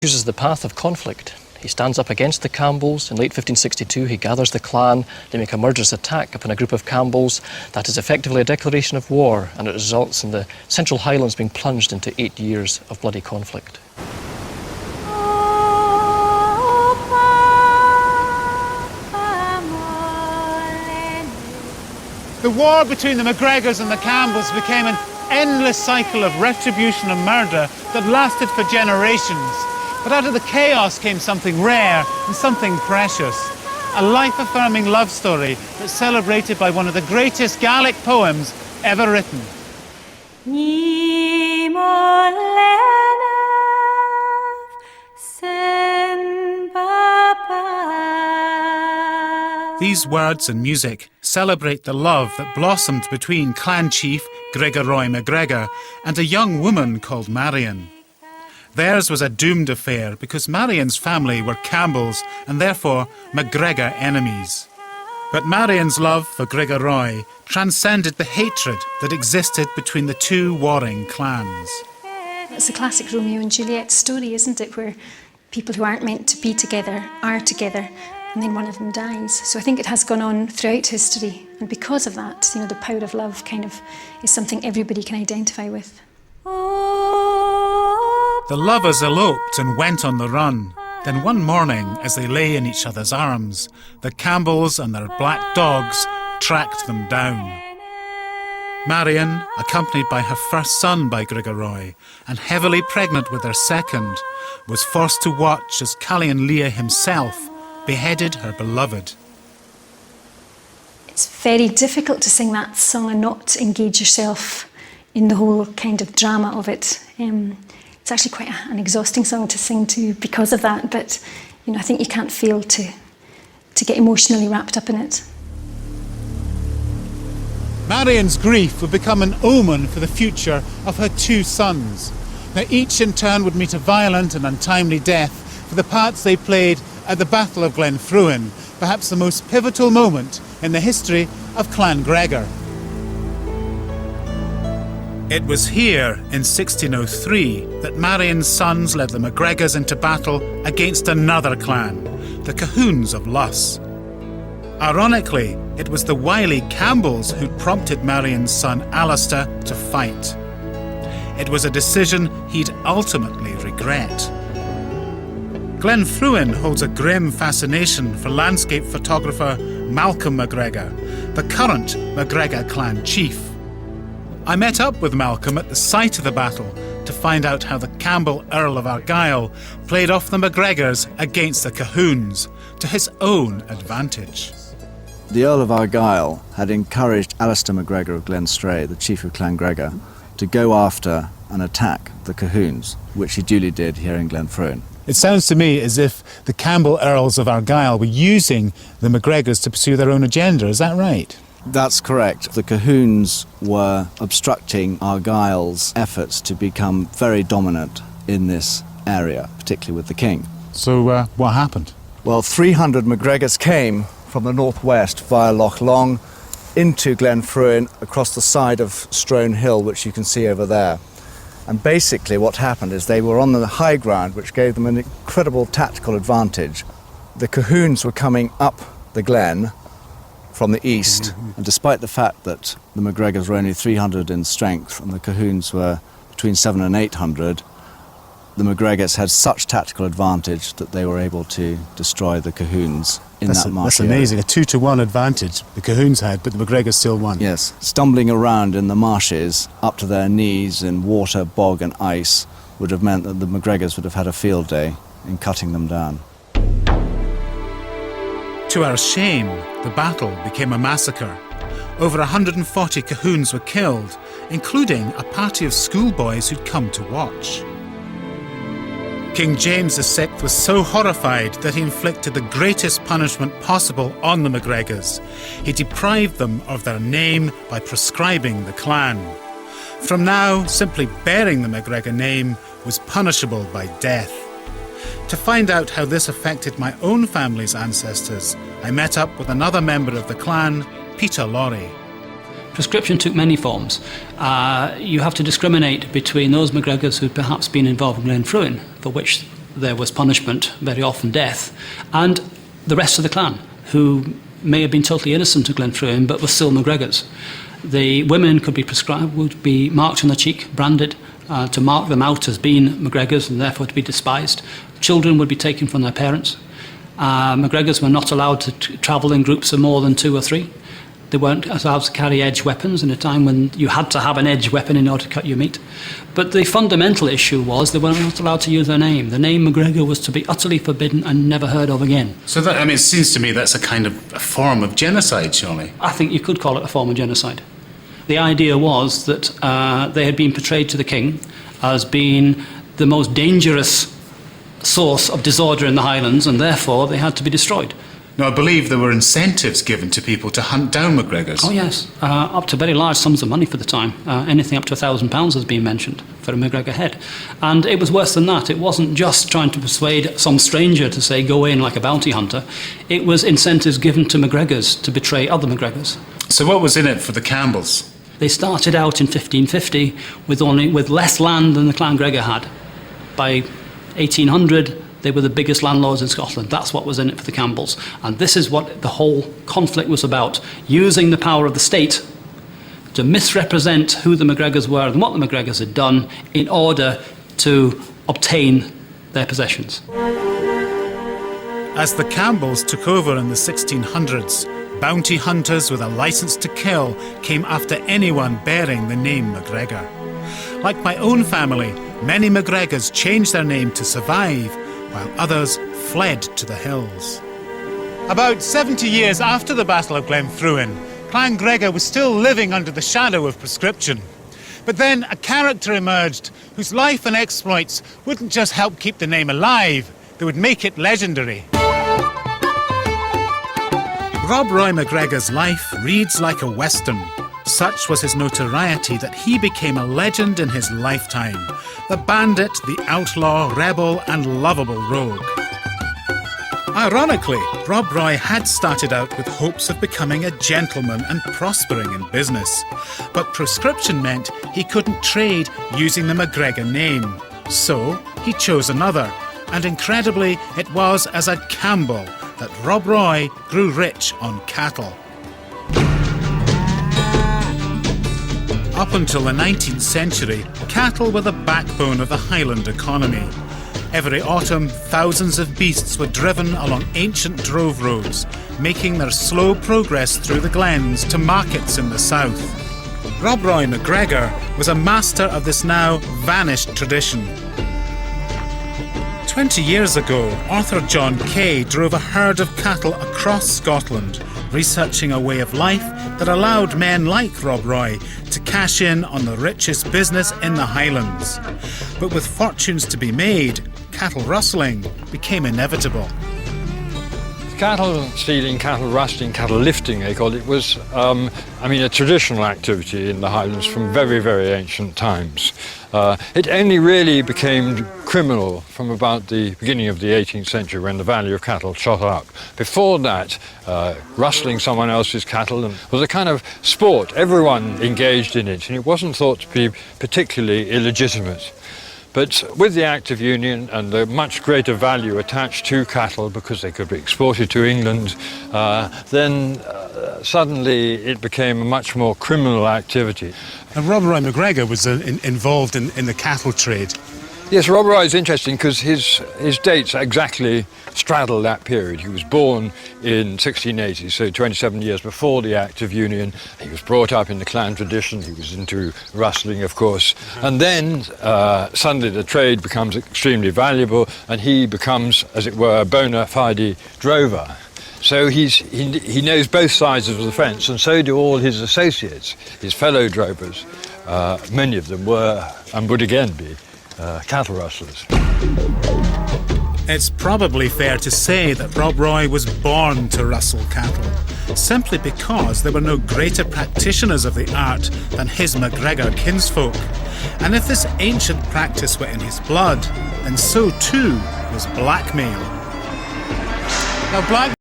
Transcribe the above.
chooses the path of conflict. He stands up against the Campbells. In late 1562, he gathers the clan. They make a murderous attack upon a group of Campbells. That is effectively a declaration of war, and it results in the central Highlands being plunged into 8 years of bloody conflict. The war between the MacGregors and the Campbells became an endless cycle of retribution and murder that lasted for generations. But out of the chaos came something rare and something precious. A life-affirming love story that's celebrated by one of the greatest Gaelic poems ever written. These words and music celebrate the love that blossomed between clan chief Gregor MacGregor and a young woman called Marion. Theirs was a doomed affair because Marion's family were Campbells and therefore MacGregor enemies. But Marion's love for Gregor Roy transcended the hatred that existed between the two warring clans. It's a classic Romeo and Juliet story, isn't it, where people who aren't meant to be together are together and then one of them dies. So I think it has gone on throughout history, and because of that, the power of love kind of is something everybody can identify with. The lovers eloped and went on the run. Then one morning, as they lay in each other's arms, the Campbells and their black dogs tracked them down. Marion, accompanied by her first son by Gregor Roy, and heavily pregnant with their second, was forced to watch as Callian Leah himself beheaded her beloved. It's very difficult to sing that song and not engage yourself in the whole kind of drama of it. It's actually quite an exhausting song to sing to because of that, but I think you can't fail to get emotionally wrapped up in it. Marion's grief would become an omen for the future of her two sons. Now each in turn would meet a violent and untimely death for the parts they played at the Battle of Glenfruin, perhaps the most pivotal moment in the history of Clan Gregor. It was here in 1603 that Marion's sons led the MacGregors into battle against another clan, the Cahoons of Luss. Ironically, it was the wily Campbells who prompted Marion's son Alistair to fight. It was a decision he'd ultimately regret. Glenfruin holds a grim fascination for landscape photographer Malcolm MacGregor, the current MacGregor clan chief. I met up with Malcolm at the site of the battle to find out how the Campbell Earl of Argyll played off the MacGregors against the Cahoons to his own advantage. The Earl of Argyll had encouraged Alistair MacGregor of Glenstray, the chief of Clan Gregor, to go after and attack the Cahoons, which he duly did here in Glenfruin. It sounds to me as if the Campbell Earls of Argyll were using the MacGregors to pursue their own agenda. Is that right? That's correct. The Cahoons were obstructing Argyll's efforts to become very dominant in this area, particularly with the king. So what happened? Well, 300 MacGregors came from the northwest via Loch Long into Glenfruin across the side of Strone Hill, which you can see over there. And basically what happened is they were on the high ground, which gave them an incredible tactical advantage. The Cahoons were coming up the glen from the east, and despite the fact that the MacGregors were only 300 in strength and the Cahoons were between 700 and 800, the MacGregors had such tactical advantage that they were able to destroy the Cahoons in that marsh. That's amazing, a 2-to-1 advantage the Cahoons had, but the MacGregors still won. Yes, stumbling around in the marshes up to their knees in water, bog and ice would have meant that the MacGregors would have had a field day in cutting them down. To our shame, the battle became a massacre. Over 140 Cahoons were killed, including a party of schoolboys who'd come to watch. King James VI was so horrified that he inflicted the greatest punishment possible on the MacGregors. He deprived them of their name by proscribing the clan. From now, simply bearing the MacGregor name was punishable by death. To find out how this affected my own family's ancestors, I met up with another member of the clan, Peter Laurie. Proscription took many forms. You have to discriminate between those MacGregors who'd perhaps been involved in Glenfruin, for which there was punishment, very often death, and the rest of the clan, who may have been totally innocent of Glenfruin, but were still MacGregors. The women could be prescribed, would be marked on the cheek, branded, to mark them out as being MacGregors and therefore to be despised. Children would be taken from their parents. MacGregors were not allowed to travel in groups of more than 2 or 3. They weren't allowed to carry edged weapons in a time when you had to have an edged weapon in order to cut your meat. But the fundamental issue was they were not allowed to use their name. The name MacGregor was to be utterly forbidden and never heard of again. So that, I mean, it seems to me that's a kind of a form of genocide, surely. I think you could call it a form of genocide. The idea was that they had been portrayed to the king as being the most dangerous source of disorder in the Highlands, and therefore they had to be destroyed. Now, I believe there were incentives given to people to hunt down MacGregors. Oh yes, up to very large sums of money for the time. Anything up to £1,000 has been mentioned for a MacGregor head. And it was worse than that. It wasn't just trying to persuade some stranger to say, go in like a bounty hunter. It was incentives given to MacGregors to betray other MacGregors. So what was in it for the Campbells? They started out in 1550 with less land than the Clan Gregor had. By 1800, they were the biggest landlords in Scotland. That's what was in it for the Campbells. And this is what the whole conflict was about, using the power of the state to misrepresent who the MacGregors were and what the MacGregors had done in order to obtain their possessions. As the Campbells took over in the 1600s, bounty hunters with a licence to kill came after anyone bearing the name MacGregor. Like my own family, many MacGregors changed their name to survive, while others fled to the hills. About 70 years after the Battle of Glenfruin, Clan Gregor was still living under the shadow of proscription. But then a character emerged whose life and exploits wouldn't just help keep the name alive, they would make it legendary. Rob Roy MacGregor's life reads like a western. Such was his notoriety that he became a legend in his lifetime. The bandit, the outlaw, rebel and lovable rogue. Ironically, Rob Roy had started out with hopes of becoming a gentleman and prospering in business. But proscription meant he couldn't trade using the MacGregor name. So he chose another. And incredibly, it was as a Campbell that Rob Roy grew rich on cattle. Up until the 19th century, cattle were the backbone of the Highland economy. Every autumn, thousands of beasts were driven along ancient drove roads, making their slow progress through the glens to markets in the south. Rob Roy MacGregor was a master of this now vanished tradition. 20 years ago, Arthur John Kay drove a herd of cattle across Scotland, researching a way of life that allowed men like Rob Roy to cash in on the richest business in the Highlands. But with fortunes to be made, cattle rustling became inevitable. Cattle stealing, cattle rustling, cattle lifting, they called it, was a traditional activity in the Highlands from very, very ancient times. It only really became criminal from about the beginning of the 18th century when the value of cattle shot up. Before that, rustling someone else's cattle was a kind of sport. Everyone engaged in it, and it wasn't thought to be particularly illegitimate. But with the Act of Union and the much greater value attached to cattle because they could be exported to England, then suddenly it became a much more criminal activity. And Rob Roy MacGregor was involved in the cattle trade. Yes, Rob Roy is interesting because his dates exactly straddle that period. He was born in 1680, so 27 years before the Act of Union. He was brought up in the clan tradition. He was into rustling, of course. And then suddenly the trade becomes extremely valuable and he becomes, as it were, a bona fide drover. So he knows both sides of the fence, and so do all his associates, his fellow drovers. Many of them were, and would again be, cattle rustlers. It's probably fair to say that Rob Roy was born to rustle cattle, simply because there were no greater practitioners of the art than his MacGregor kinsfolk. And if this ancient practice were in his blood, then so too was blackmail. Now,